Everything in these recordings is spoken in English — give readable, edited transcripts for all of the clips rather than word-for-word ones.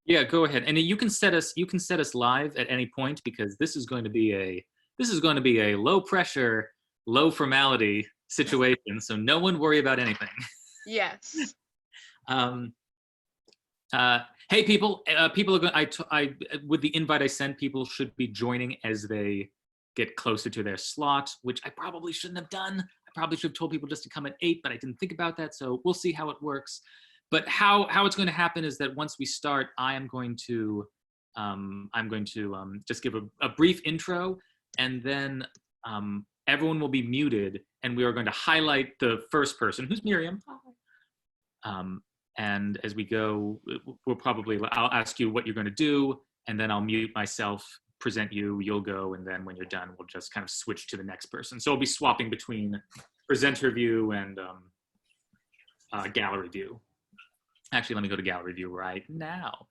Yeah, go ahead. And you can set us live at any point, because this is going to be a low pressure, low formality situation. So no one worry about anything. Yes. Hey, people are going. I with the invite I sent, people should be joining as they get closer to their slot, which I probably shouldn't have done. I probably should have told people just to come at 8, but I didn't think about that. So we'll see how it works. But how it's going to happen is that once we start, I'm going to just give a brief intro, and then everyone will be muted, and we are going to highlight the first person, who's Miriam. And as we go, I'll ask you what you're going to do, and then I'll mute myself, present you, you'll go, and then when you're done, we'll just kind of switch to the next person. So I'll be swapping between presenter view and gallery view. Actually, let me go to gallery view right now.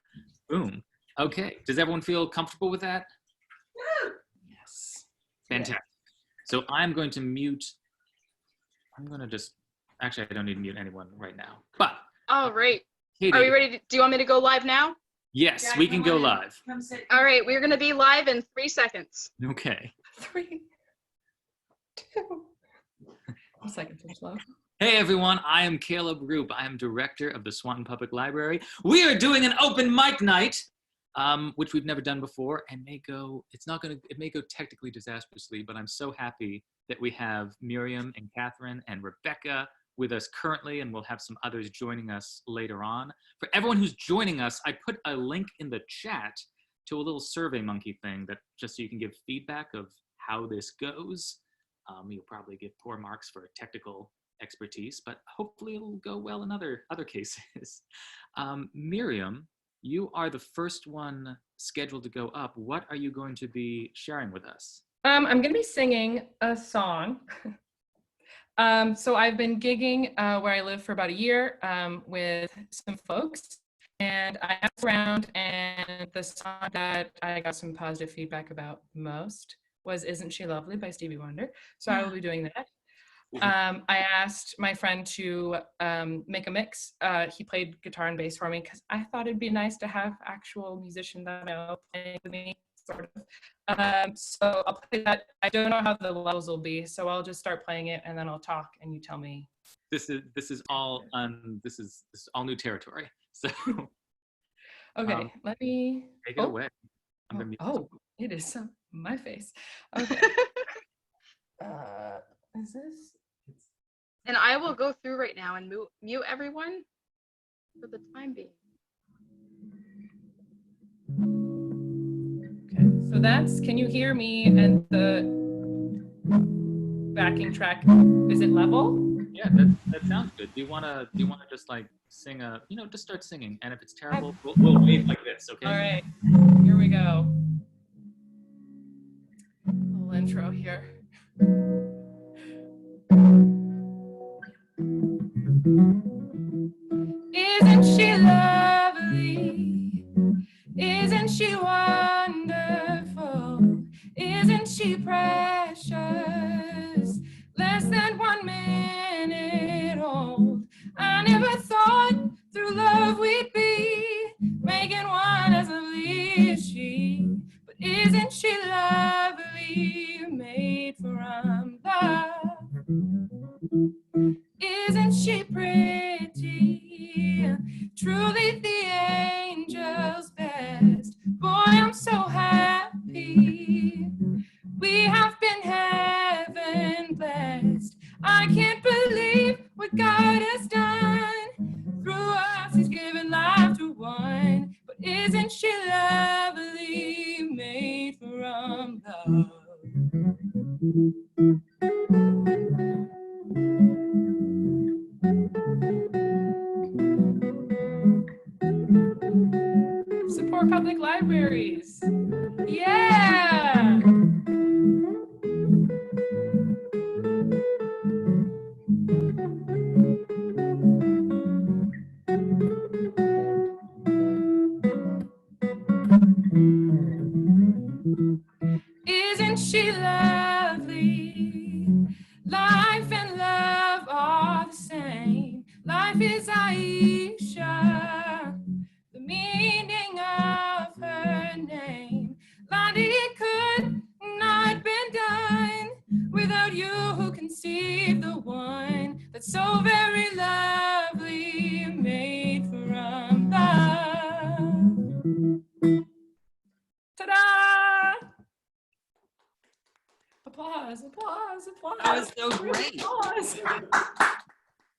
Boom. Okay. Does everyone feel comfortable with that? Yes. Fantastic. So I'm going to mute. Actually, I don't need to mute anyone right now. But. All right. Katie, are we ready? Do you want me to go live now? Yes, yeah, we can go live. All right. We're going to be live in 3 seconds. Okay. 3, 2. 1 second, too slow. Hey everyone, I am Caleb Roop. I am director of the Swanton Public Library. We are doing an open mic night, which we've never done before, and it may go technically disastrously, but I'm so happy that we have Miriam and Catherine and Rebecca with us currently, and we'll have some others joining us later on. For everyone who's joining us, I put a link in the chat to a little Survey Monkey thing, that just so you can give feedback of how this goes. You'll probably get poor marks for technical expertise, but hopefully it'll go well in other cases. Miriam, you are the first one scheduled to go up. What are you going to be sharing with us? I'm going to be singing a song. So I've been gigging where I live for about a year with some folks, and I asked around, and the song that I got some positive feedback about most was Isn't She Lovely by Stevie Wonder. So I will be doing that. I asked my friend to make a mix. He played guitar and bass for me because I thought it'd be nice to have actual musicians that I know playing with me, sort of. So I'll play that. I don't know how the levels will be, so I'll just start playing it and then I'll talk and you tell me. This is all new territory. So okay, let me take it away. It is my face. Okay. Is this? And I will go through right now and mute everyone for the time being. Okay, so can you hear me and the backing track, is it level? Yeah, that sounds good. Do you wanna just like sing just start singing, and if it's terrible, we'll wave like this, okay? All right, here we go. A little intro here. Isn't she lovely? Isn't she wonderful? Isn't she precious? Less than 1 minute old. I never thought through love we'd be making one as lovely as she. But isn't she lovely? Made from love. Isn't she pretty? Truly the angel's best. Boy, I'm so happy. We have been heaven blessed. I can't believe what God has done. Through us, He's given life to one. But isn't she lovely? Made from love. Support public libraries. Yeah. Isn't she lovely? Life and love are the same. Life is Aisha, the meaning was.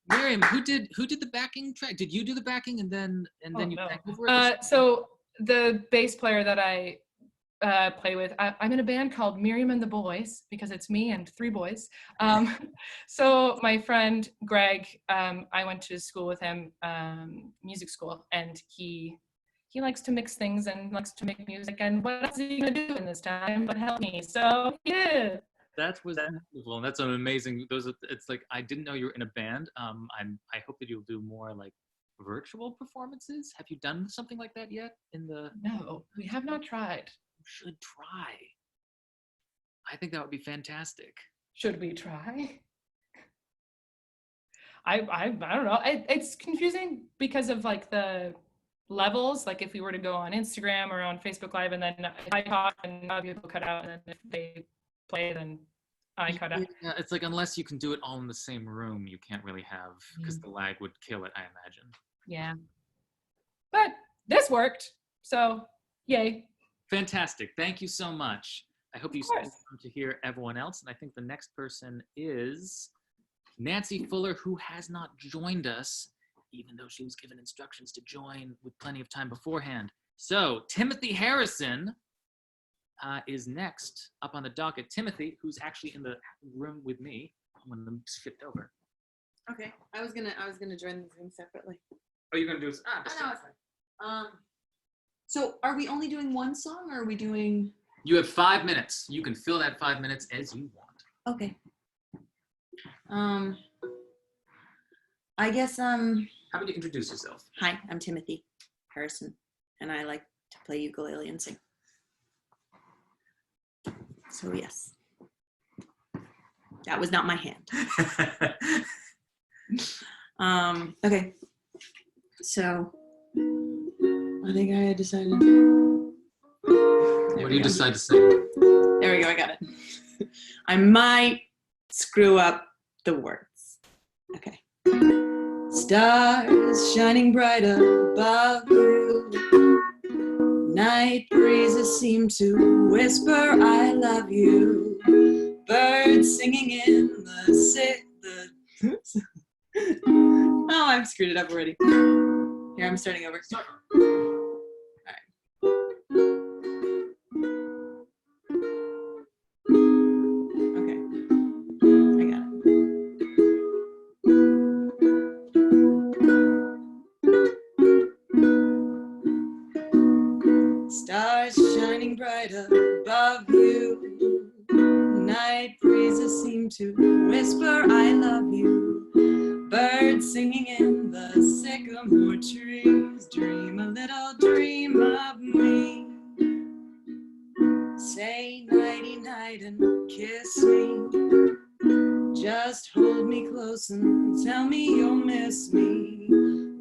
Miriam, who did the backing track? Did you do the backing and then you no. sang over it? So the bass player that I play with, I'm in a band called Miriam and the Boys because it's me and 3 boys. So my friend Greg, I went to school with him, music school, and he likes to mix things and likes to make music. And what else is he gonna do in this time but help me? So he did. That was wonderful, and that's an amazing. It's like I didn't know you were in a band. I hope that you'll do more like virtual performances. Have you done something like that yet? No, we have not tried. You should try. I think that would be fantastic. Should we try? I don't know. It's confusing because of like the levels. Like if we were to go on Instagram or on Facebook Live, and then if I talk and other people cut out, and then if they play, then I cut out. Yeah, it's like unless you can do it all in the same room, you can't really have, because the lag would kill it, I imagine. Yeah. But this worked, so yay. Fantastic. Thank you so much. I hope you still come to hear everyone else. And I think the next person is Nancy Fuller, who has not joined us, even though she was given instructions to join with plenty of time beforehand. So Timothy Harrison is next up on the docket. Timothy, who's actually in the room with me. I'm going to shift over. Okay, I was gonna join the Zoom separately. Oh, you're going to do this? I know, it's fine. So are we only doing one song, or are we doing? You have 5 minutes. You can fill that 5 minutes as you want. Okay. I guess How about you introduce yourself? Hi, I'm Timothy Harrison, and I like to play ukulele and sing. So yes, that was not my hand. Okay. So I think I decided. What do you decide to sing? There we go, I got it. I might screw up the words. Okay. Stars shining bright above you. Night breezes seem to whisper, I love you. Birds singing in the Oh, I've screwed it up already. Here, I'm starting over. Okay, I got it. Stars shining bright above you. Night breezes seem to whisper, I love you. Birds singing in the sycamore trees. Dream a little dream of me. Say nighty night and kiss me. Just hold me close and tell me you'll miss me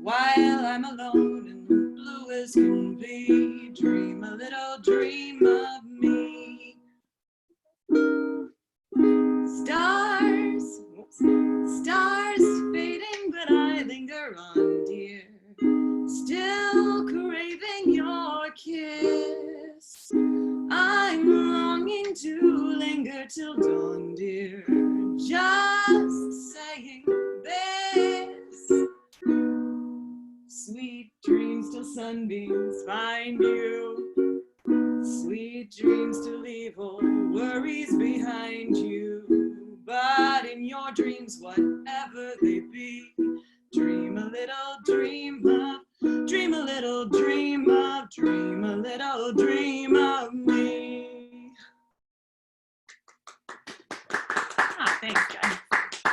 while I'm alone and blue as can be. Dream a little dream of me. Stars fading, but I linger on, dear. Still craving your kiss. I'm longing to linger till dawn, dear. Just saying this. Sweet dreams till sunbeams find you. Sweet dreams to leave all worries behind you. But in your dreams, whatever they be, dream a little dream of, dream a little dream of, dream a little dream of me. Thanks, guys. All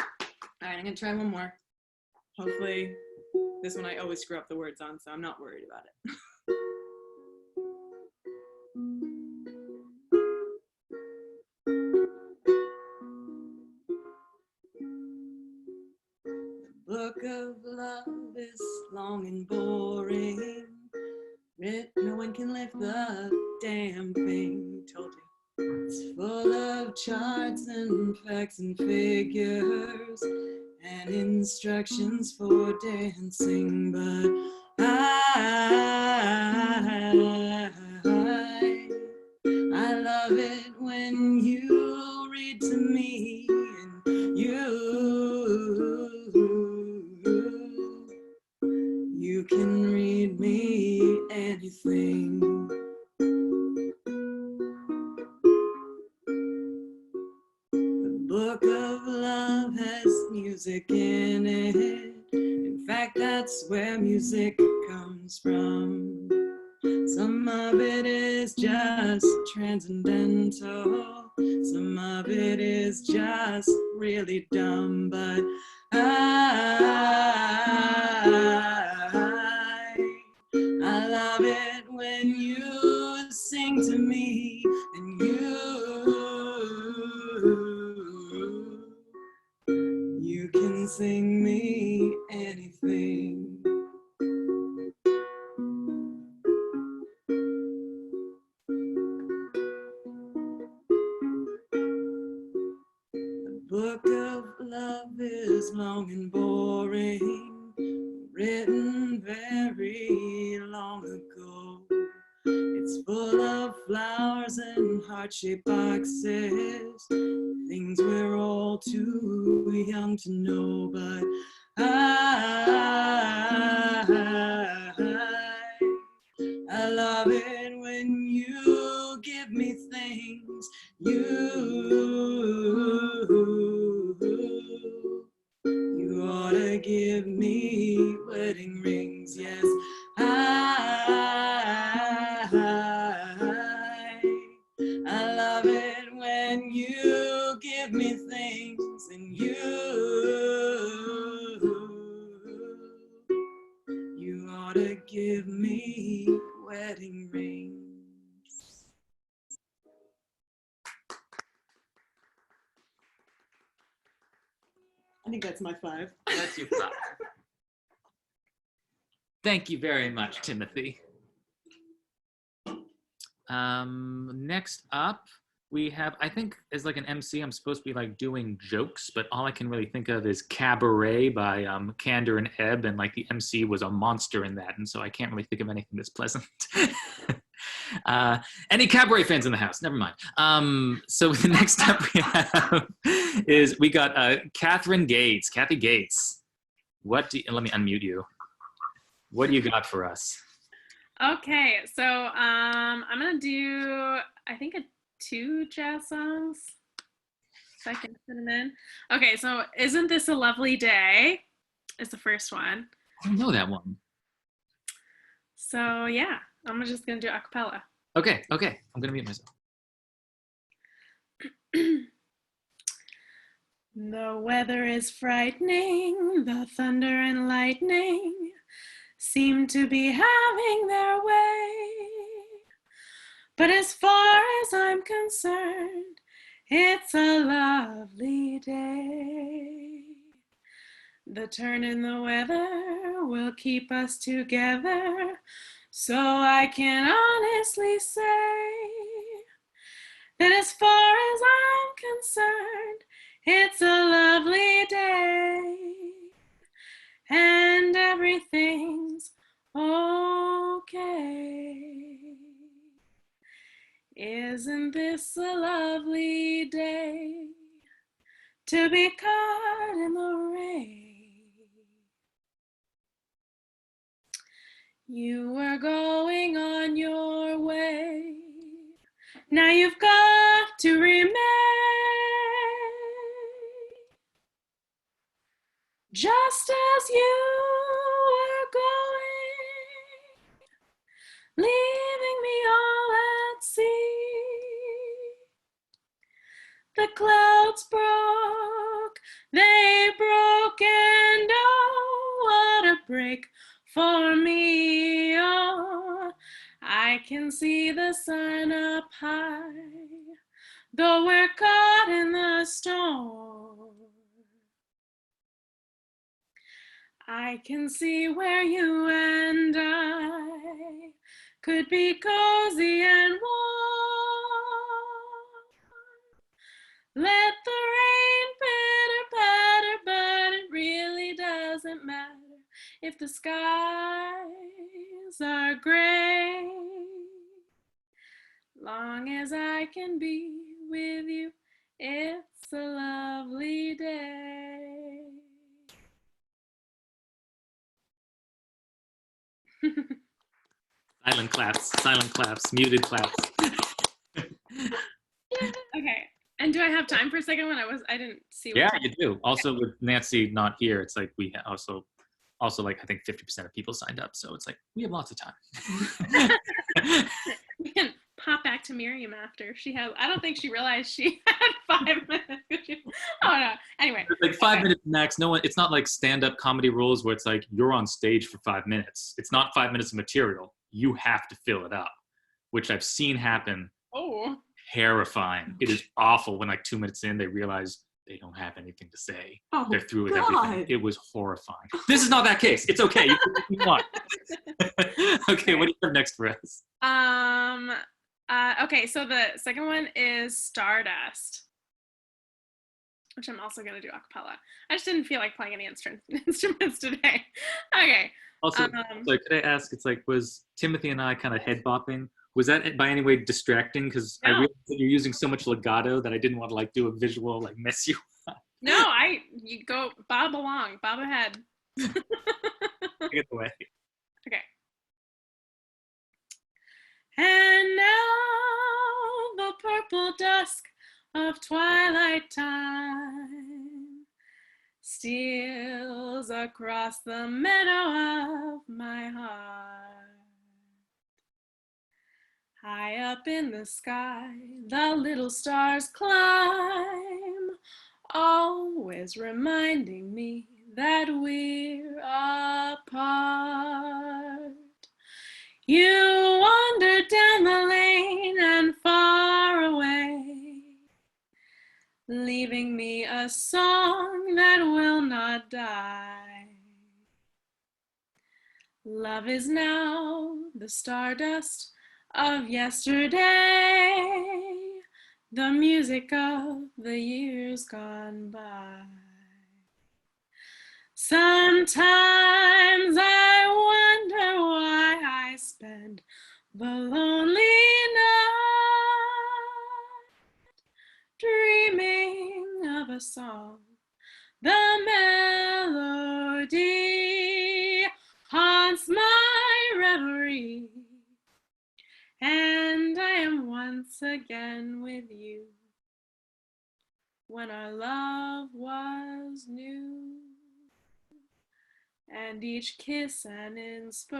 right, I'm gonna try one more. Hopefully, this one I always screw up the words on, so I'm not worried about it. Book of love is long and boring. No one can lift the damn thing. Told you. It's full of charts and facts and figures and instructions for dancing, but I love it when you read to me and you You can read me anything. The book of love has music in it. In fact, that's where music comes from. Some of it is just transcendental. Some of it is just really dumb, but I love it when you sing to me and you can sing me anything. The book of love is long and boring, written very long ago. It's full of flowers and heart-shaped boxes, things we're all too young to know, but I love it when you give me things. You ought to give me wedding rings, yes. I love it when you give me things and you ought to give me wedding rings. I think that's my 5. That's your 5. Thank you very much, Timothy. Next up, we have, I think as like an MC, I'm supposed to be like doing jokes, but all I can really think of is Cabaret by Candor and Ebb, and like the MC was a monster in that, and so I can't really think of anything that's pleasant. Any Cabaret fans in the house? Never mind. So the next up we have is we got Kathy Gates. Let me unmute you. What do you got for us? Okay, so I'm gonna do, I think, 2 jazz songs, if I can fit them in. Okay, so Isn't This a Lovely Day is the first one. I don't know that one. So yeah, I'm just gonna do a cappella. Okay, I'm gonna mute myself. The weather is frightening, the thunder and lightning seem to be having their way. But as far as I'm concerned, it's a lovely day. The turn in the weather will keep us together, so I can honestly say that as far as I'm concerned, it's a lovely day. And everything's okay. Isn't this a lovely day to be caught in the rain? You were going on your way. Now you've got to remain. Just as you were going, leaving me all at sea. The clouds broke, they broke, and oh, what a break for me. Oh, I can see the sun up high, though we're caught in the storm. I can see where you and I could be cozy and warm. Let the rain pitter patter, but it really doesn't matter if the skies are gray. Long as I can be with you, it's a lovely day. silent claps, muted claps. Okay. And do I have time for a second one? I didn't see. Yeah, What you do. Also, with Nancy not here, it's like we also like I think 50% of people signed up, so it's like we have lots of time. We can pop back to Miriam after she has. I don't think she realized she had 5 minutes. Oh no. Anyway. It's like 5 minutes max. No one. It's not like stand-up comedy rules where it's like you're on stage for 5 minutes. It's not 5 minutes of material. You have to fill it up, which I've seen happen. Oh. Terrifying. It is awful when like 2 minutes in they realize they don't have anything to say. Oh, They're through with God. everything. It was horrifying. This is not that case. It's okay. You can do what you want. Okay, what do you have next for us? Okay, so the second one is Stardust, which I'm also going to do a cappella. I just didn't feel like playing any instruments today. Okay. Also, so could I ask, it's like, was Timothy and I kind of head bopping? Was that by any way distracting? Because I No. realized that you're using so much legato that I didn't want to like do a visual, like mess you up. No, you go bob along, bob ahead. Take it away. Okay. And now the purple dusk of twilight time steals across the meadow of my heart. High up in the sky, the little stars climb, always reminding me that we're apart. You wandered down the lane and far away, leaving me a song that will not die. Love is now the stardust of yesterday, the music of the years gone by. Sometimes I wonder why I spend the lonely night dreaming of a song. The melody haunts my reverie, and I am once again with you when our love was new, and each kiss an inspiration.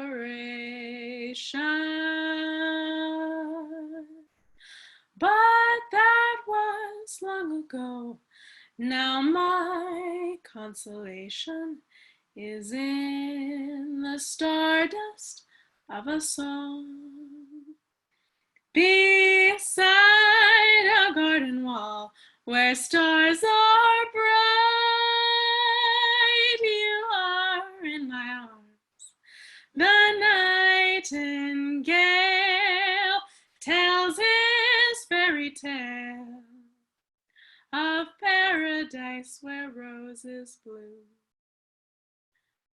But that was long ago. Now my consolation is in the stardust of a song. Beside a garden wall where stars are bright, you are in my arms. The nightingale tells his fairy tale of paradise where roses bloom,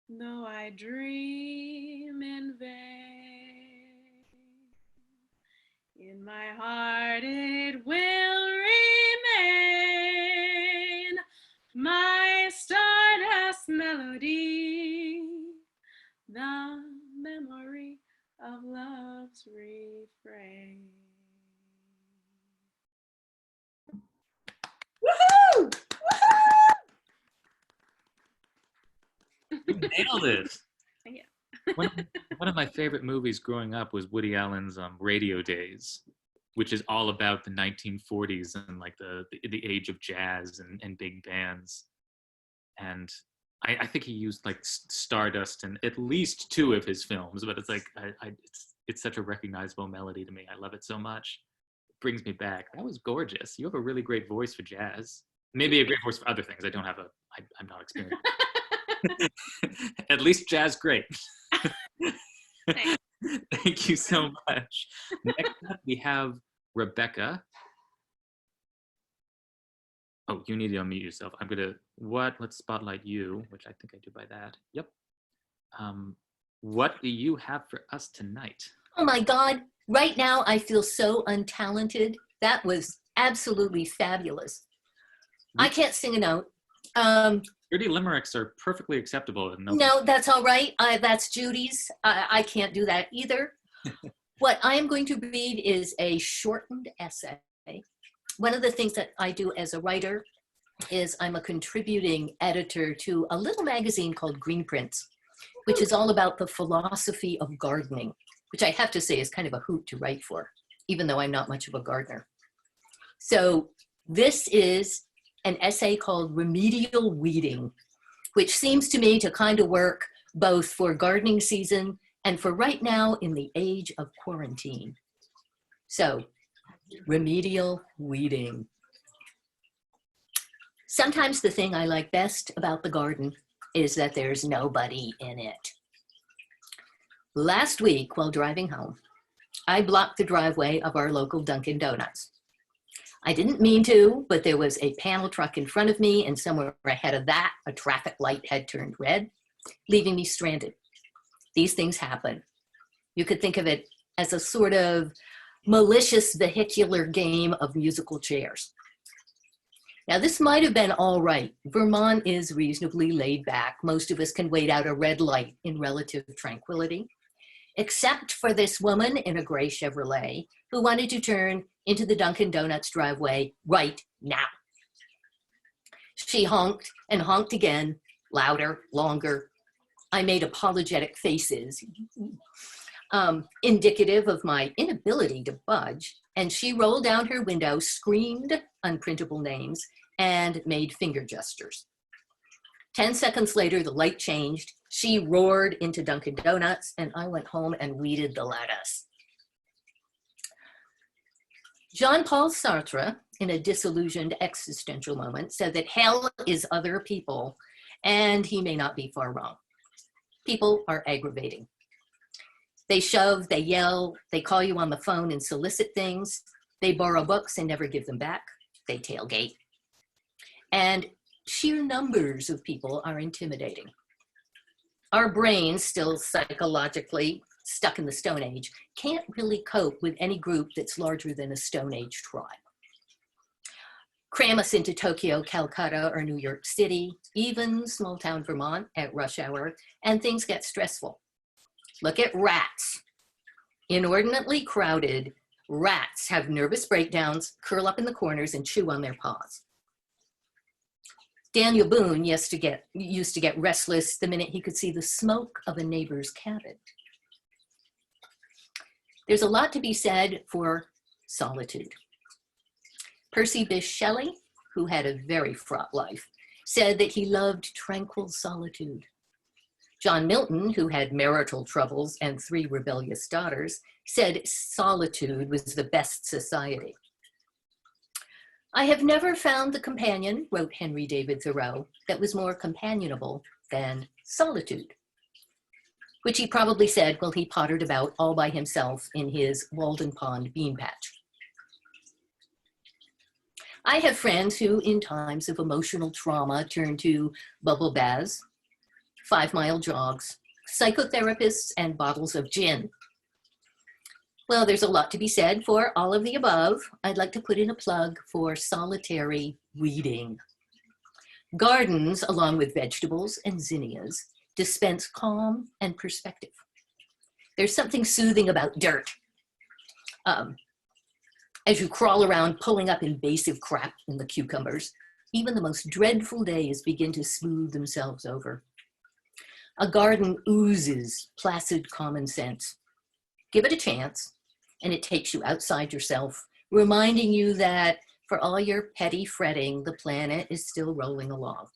though I dream in vain. In my heart it will remain, my stardust melody, the memory of love's refrain. Woohoo! You nailed it. Thank you. One of my favorite movies growing up was Woody Allen's Radio Days, which is all about the 1940s and like the age of jazz and big bands. And I think he used like Stardust in at least 2 of his films, but it's like it's such a recognizable melody to me. I love it so much. It brings me back. That was gorgeous. You have a really great voice for jazz. Maybe a great voice for other things. I'm not experienced. At least jazz, great. Thank you so much. Next up, we have Rebecca. Oh, you need to unmute yourself. Let's spotlight you, which I think I do by that. Yep. What do you have for us tonight? Oh my God, right now I feel so untalented. That was absolutely fabulous. I can't sing a note. Dirty limericks are perfectly acceptable. No, that's all right. That's Judy's. I can't do that either. What I am going to read is a shortened essay. One of the things that I do as a writer is I'm a contributing editor to a little magazine called Green Prints, which is all about the philosophy of gardening, which I have to say is kind of a hoot to write for, even though I'm not much of a gardener. So this is an essay called Remedial Weeding, which seems to me to kind of work both for gardening season and for right now in the age of quarantine. So, remedial weeding. Sometimes the thing I like best about the garden is that there's nobody in it. Last week, while driving home, I blocked the driveway of our local Dunkin' Donuts. I didn't mean to, but there was a panel truck in front of me, and somewhere ahead of that, a traffic light had turned red, leaving me stranded. These things happen. You could think of it as a sort of malicious vehicular game of musical chairs. Now, this might have been all right. Vermont is reasonably laid back. Most of us can wait out a red light in relative tranquility, except for this woman in a gray Chevrolet who wanted to turn into the Dunkin' Donuts driveway right now. She honked and honked again, louder, longer. I made apologetic faces, indicative of my inability to budge, and she rolled down her window, screamed unprintable names, and made finger gestures. 10 seconds later, the light changed. She roared into Dunkin' Donuts, and I went home and weeded the lettuce. Jean-Paul Sartre, in a disillusioned existential moment, said that hell is other people, and he may not be far wrong. People are aggravating. They shove, they yell, they call you on the phone and solicit things. They borrow books and never give them back. They tailgate. And sheer numbers of people are intimidating. Our brains, still psychologically stuck in the Stone Age, can't really cope with any group that's larger than a Stone Age tribe. Cram us into Tokyo, Calcutta, or New York City, even small town Vermont at rush hour, and things get stressful. Look at rats. Inordinately crowded, rats have nervous breakdowns, curl up in the corners, and chew on their paws. Daniel Boone used to get restless the minute he could see the smoke of a neighbor's cabin. There's a lot to be said for solitude. Percy Bysshe Shelley, who had a very fraught life, said that he loved tranquil solitude. John Milton, who had marital troubles and 3 rebellious daughters, said solitude was the best society. I have never found the companion, wrote Henry David Thoreau, that was more companionable than solitude, which he probably said while he pottered about all by himself in his Walden Pond bean patch. I have friends who, in times of emotional trauma, turn to bubble baths, 5-mile jogs, psychotherapists, and bottles of gin. Well, there's a lot to be said for all of the above. I'd like to put in a plug for solitary weeding. Gardens, along with vegetables and zinnias, dispense calm and perspective. There's something soothing about dirt. As you crawl around pulling up invasive crap in the cucumbers, even the most dreadful days begin to smooth themselves over. A garden oozes placid common sense. Give it a chance, and it takes you outside yourself, reminding you that for all your petty fretting, the planet is still rolling along.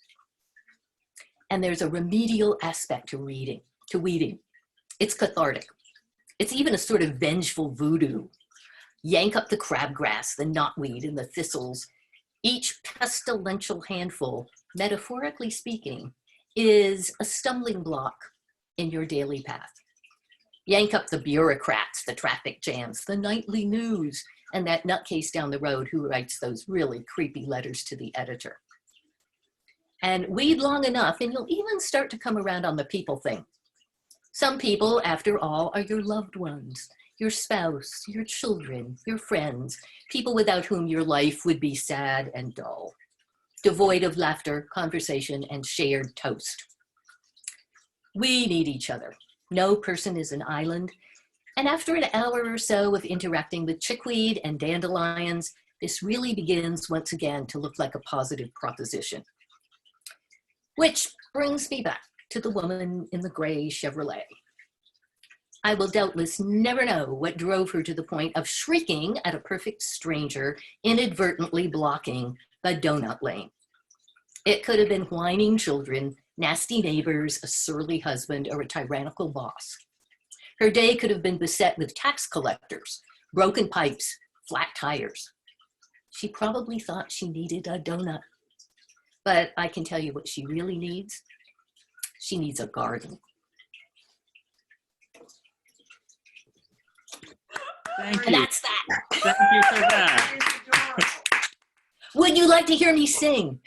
And there's a remedial aspect to weeding. It's cathartic. It's even a sort of vengeful voodoo. Yank up the crabgrass, the knotweed, and the thistles. Each pestilential handful, metaphorically speaking, is a stumbling block in your daily path. Yank up the bureaucrats, the traffic jams, the nightly news, and that nutcase down the road who writes those really creepy letters to the editor. And weed long enough, and you'll even start to come around on the people thing. Some people, after all, are your loved ones, your spouse, your children, your friends, people without whom your life would be sad and dull. devoid of laughter, conversation, and shared toast. We need each other. No person is an island. And after an hour or so of interacting with chickweed and dandelions, this really begins once again to look like a positive proposition. Which brings me back to the woman in the gray Chevrolet. I will doubtless never know what drove her to the point of shrieking at a perfect stranger, inadvertently blocking the donut lane. It could have been whining children, nasty neighbors, a surly husband, or a tyrannical boss. Her day could have been beset with tax collectors, broken pipes, flat tires. She probably thought she needed a donut. But I can tell you what she really needs. She needs a garden. Thank And you. that's that. Thank you for that. Would you like to hear me sing?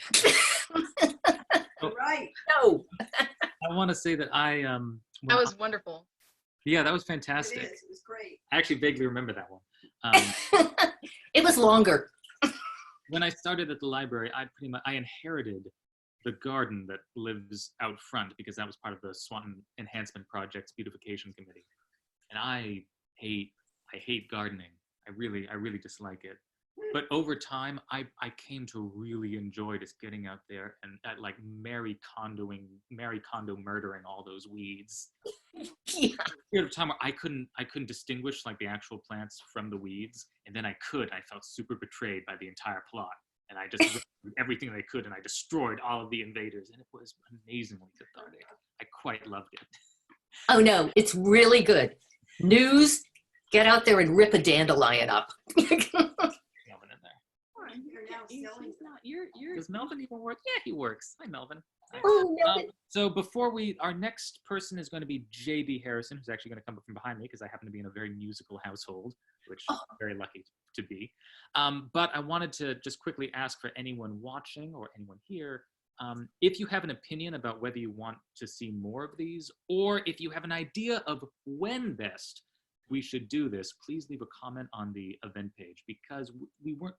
Right. No. I want to say that when That was wonderful. yeah, that was It fantastic. is. It was great. I actually vaguely remember that one. It was longer. When I started at the library, I inherited the garden that lives out front because that was part of the Swanton Enhancement Project's beautification committee. And I hate gardening. I really dislike it. But over time, I came to really enjoy just getting out there and like Mary Kondo murdering all those weeds. Yeah. Period of time where I couldn't distinguish like the actual plants from the weeds, and then I felt super betrayed by the entire plot, and I just did everything I could, and I destroyed all of the invaders, and it was amazingly cathartic. I quite loved it. Oh no, it's really good. News, get out there and rip a dandelion up. Melvin in there. You're now selling them. Does Melvin even work? Yeah, he works. Hi, Melvin. Oh, no. So before our next person is going to be J.B. Harrison, who's actually going to come up from behind me because I happen to be in a very musical household, which I'm very lucky to be. But I wanted to just quickly ask for anyone watching or anyone here, if you have an opinion about whether you want to see more of these, or if you have an idea of when best we should do this, please leave a comment on the event page because we weren't.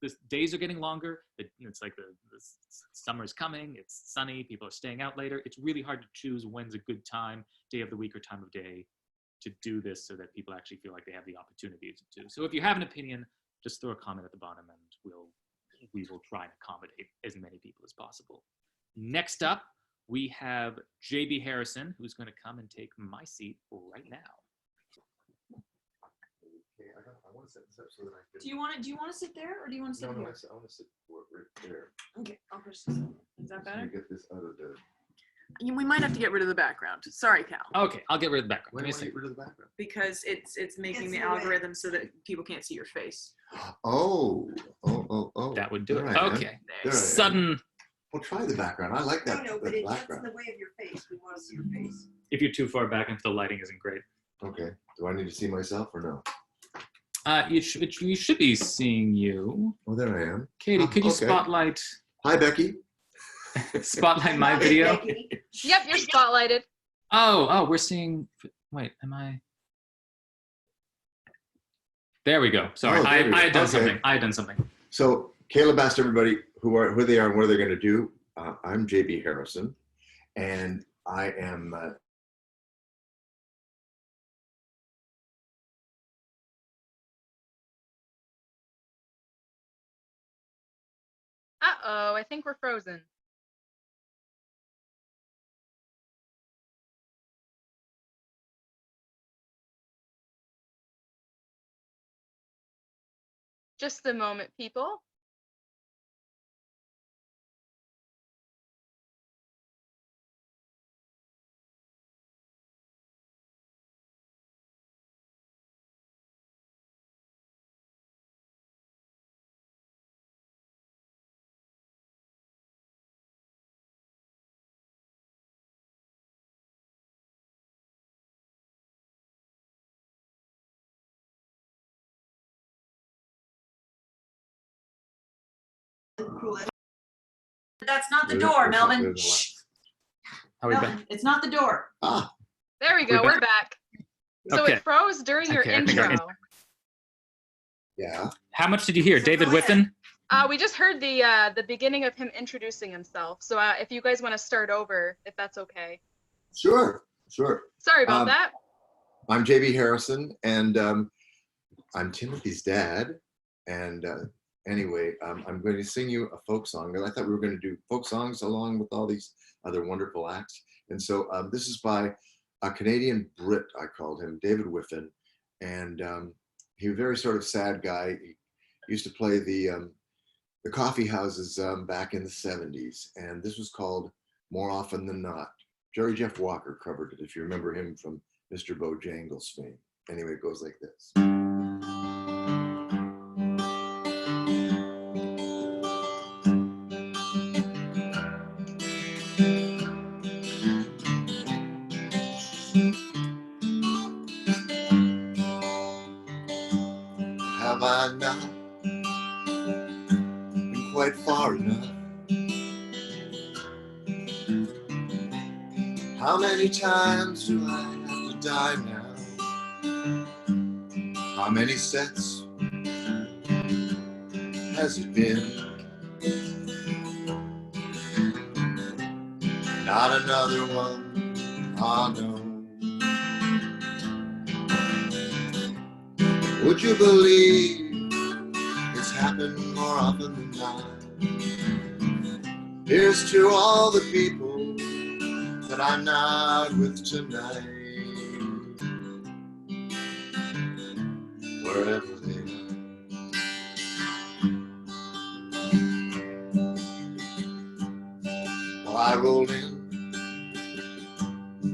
The days are getting longer. It's like the summer's coming. It's sunny. People are staying out later. It's really hard to choose when's a good time, day of the week or time of day, to do this so that people actually feel like they have the opportunity to do. So if you have an opinion, just throw a comment at the bottom, and we will try and accommodate as many people as possible. Next up, we have J.B. Harrison, who's going to come and take my seat right now. I want to set this up so that I can. Do you want to sit there or do you want to sit No, here? I want to sit right there. Okay, I'll push this. Is that Let better? me get this out of the. We might have to get rid of the background. Sorry, Cal. Okay, I'll get rid of the background. Why Give me do a I get second. rid of the background? Because it's making It's the in the way. algorithm so that people can't see your face. Oh. That would do There it. I am. Okay. There I am. Sudden. Well, try the background. I like that. No, but that it gets in background. the way of your face. We want to see your face. If you're too far back and if the lighting isn't great. Okay. Do I need to see myself or no? You should be seeing you. Oh, there I am. Katie, could you Okay. spotlight Hi, Becky. my video? Yep, you're spotlighted. Oh, we're seeing. Wait, am I? There we go. Sorry, Oh, there I we go. had done Okay. something. I had done something. So Caleb asked everybody who they are and what are they going to do. I'm J.B. Harrison, and I am. Uh-oh, I think we're frozen. Just a moment, people. That's not the There's- door, there's- Melvin. there's a lot. Shh. Are we back? Melvin, it's not the door. Ah, There we go, We're we're back. So Okay. it froze during your Okay, I think our intro. yeah. How much did you hear, So David go ahead. Whiffen? We just heard the beginning of him introducing himself. So if you guys want to start over, if that's okay. Sure, sure. Sorry about that. I'm JB Harrison, and I'm Timothy's dad. And anyway, I'm going to sing you a folk song. I thought we were going to do folk songs along with all these other wonderful acts. And so this is by a Canadian Brit, I called him, David Whiffen. And he was a very sort of sad guy. He used to play the coffee houses back in the 70s. And this was called More Often Than Not. Jerry Jeff Walker covered it, if you remember him from Mr. Bojangles fame. Anyway, it goes like this. Have I not been quite far enough? How many times do I have to die now? How many sets has it been? Not another one, oh no. Would you believe it's happened more often than not? Here's to all the people that I'm not with tonight, wherever they are. Well, I rolled in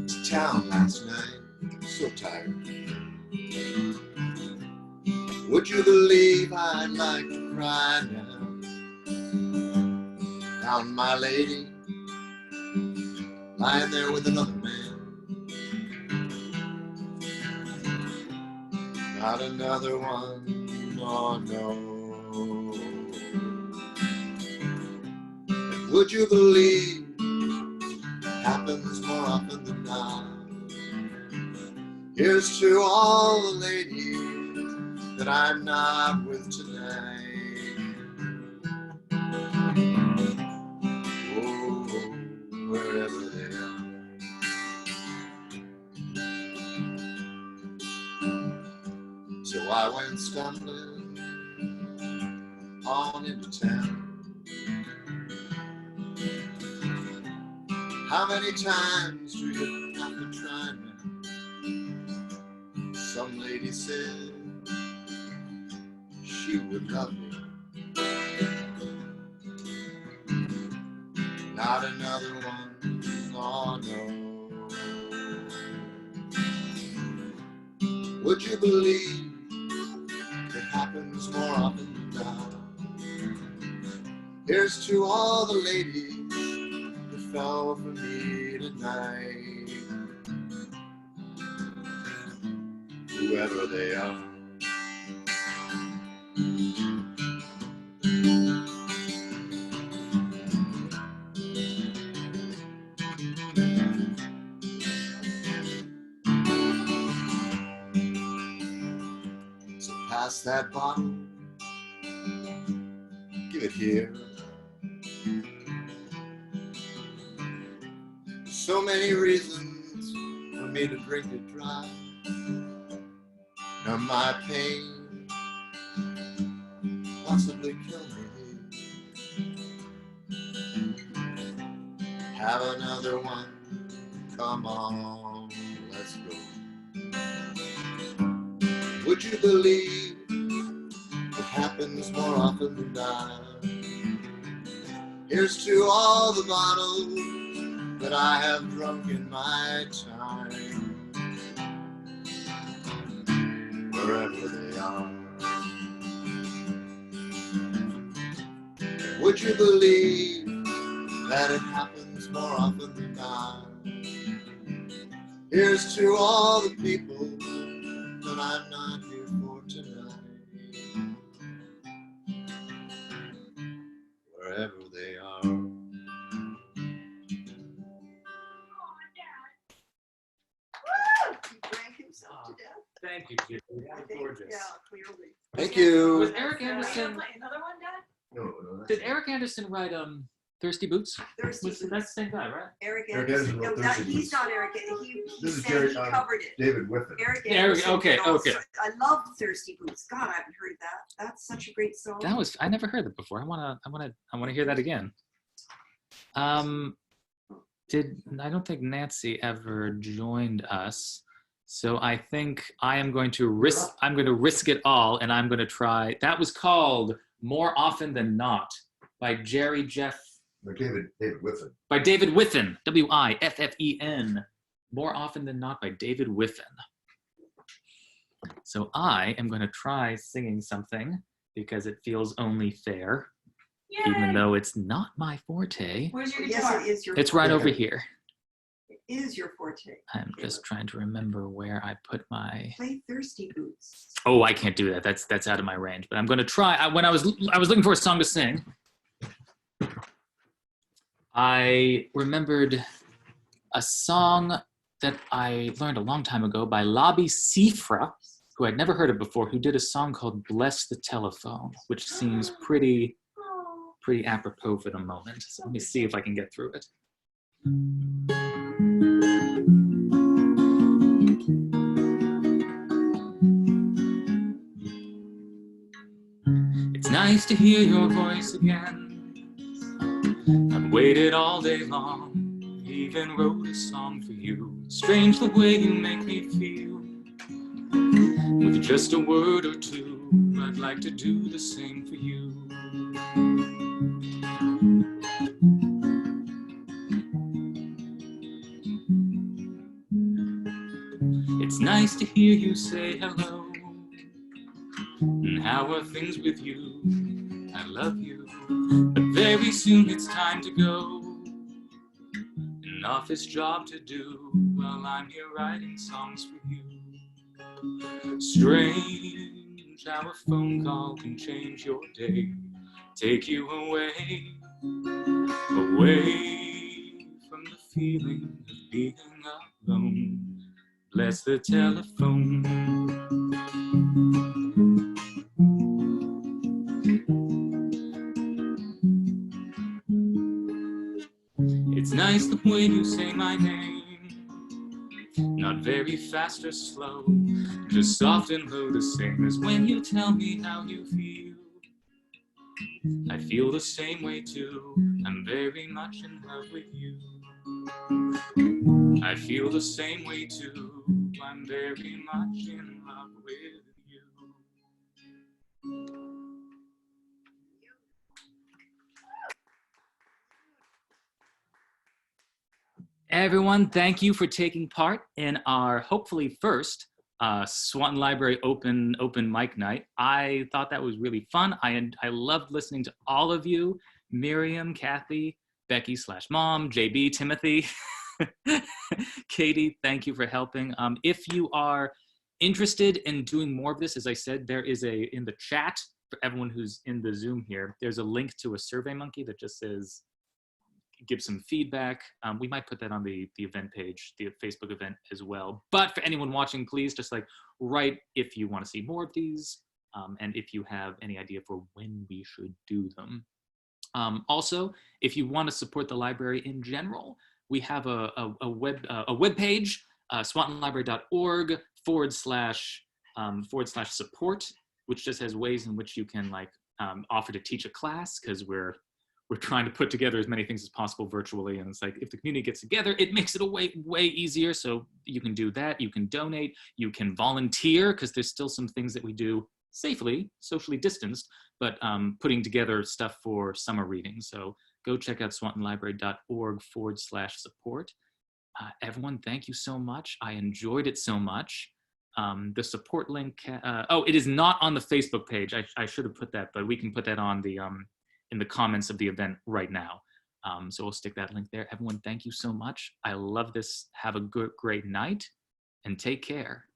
to town last night, so tired. Would you believe I'd like to cry now? Found my lady lying there with another man. Not another one, oh no. And would you believe it happens more often than not? Here's to all the ladies that I'm not with tonight. Oh, wherever they are. So I went stumbling on into town. How many times do you have to try now? Some lady said she would love me. Not another one, oh no. Would you believe it happens more often than not? Here's to all the ladies who fell for me tonight, whoever they are. So pass that bottle, give it here. There's so many reasons for me to drink it dry. Numb my pain, possibly kill me. Have another one, come on, let's go. Would you believe it happens more often than not? Here's to all the bottles that I have drunk in my time, wherever they are. Would you believe that it happens more often than not? Here's to all the people that I'm not here for tonight, wherever they are. He drank himself to death. Thank you, Jim. I think, Gorgeous. yeah, clearly. Thank you. Was Eric Anderson? Another one, Dad? No, that's Did Eric Anderson write Thirsty Boots? Thirsty That's the Boots. same guy, right? Eric Eric Anderson. Anderson No, wrote that, Thirsty he's Boots. not Eric. He This is said Jerry, he covered it. David Whiffen. Eric Eric, Anderson. okay, did all okay. sorts- I love Thirsty Boots. God, I haven't heard that. That's such a great song. That was, I never heard that before. I wanna hear that again. I don't think Nancy ever joined us. So I think I'm going to risk it all, and I'm going to try. That was called More Often Than Not by David Whiffen. By David Whiffen, Wiffen. More Often Than Not by David Whiffen. So I am going to try singing something because it feels only fair, even though it's not my forte. Where's your Yes, guitar? it is your It's forte. right over here. It is your forte. I'm just trying to remember where I put my. Play Thirsty Boots. Oh, I can't do that. That's out of my range. But I'm going to try. When I was looking for a song to sing, I remembered a song that I learned a long time ago by Labi Sifra, who I'd never heard of before, who did a song called "Bless the Telephone," which seems pretty apropos for the moment. So let me see if I can get through it. It's nice to hear your voice again. I've waited all day long, even wrote a song for you. Strange the way you make me feel. With just a word or two, I'd like to do the same for you. It's nice to hear you say hello. And how are things with you? I love you, but very soon it's time to go. An office job to do while I'm here writing songs for you. Strange how a phone call can change your day, take you away, away from the feeling of being alone. Bless the telephone. It's nice the way you say my name, not very fast or slow, just soft and low, the same as when you tell me how you feel. I feel the same way too, I'm very much in love with you. I feel the same way too, I'm very much in love with you. Everyone, thank you for taking part in our hopefully first Swanton Library open mic night. I thought that was really fun. I loved listening to all of you, Miriam, Kathy, Becky /Mom, JB, Timothy, Katie, thank you for helping. If you are interested in doing more of this, as I said, there is in the chat for everyone who's in the Zoom here, there's a link to a Survey Monkey that just says, give some feedback. We might put that on the event page, the Facebook event as well. But for anyone watching, please just write if you want to see more of these and if you have any idea for when we should do them. Also, if you want to support the library in general, we have a web page, swantonlibrary.org/support, which just has ways in which you can offer to teach a class, because we're trying to put together as many things as possible virtually. And it's if the community gets together, it makes it way easier. So you can do that. You can donate. You can volunteer, because there's still some things that we do safely, socially distanced, but putting together stuff for summer reading. So go check out swantonlibrary.org/support. Everyone, thank you so much. I enjoyed it so much. The support link, it is not on the Facebook page. I should have put that, but we can put that on the in the comments of the event right now. So we'll stick that link there. Everyone, thank you so much. I love this. Have a great night and take care.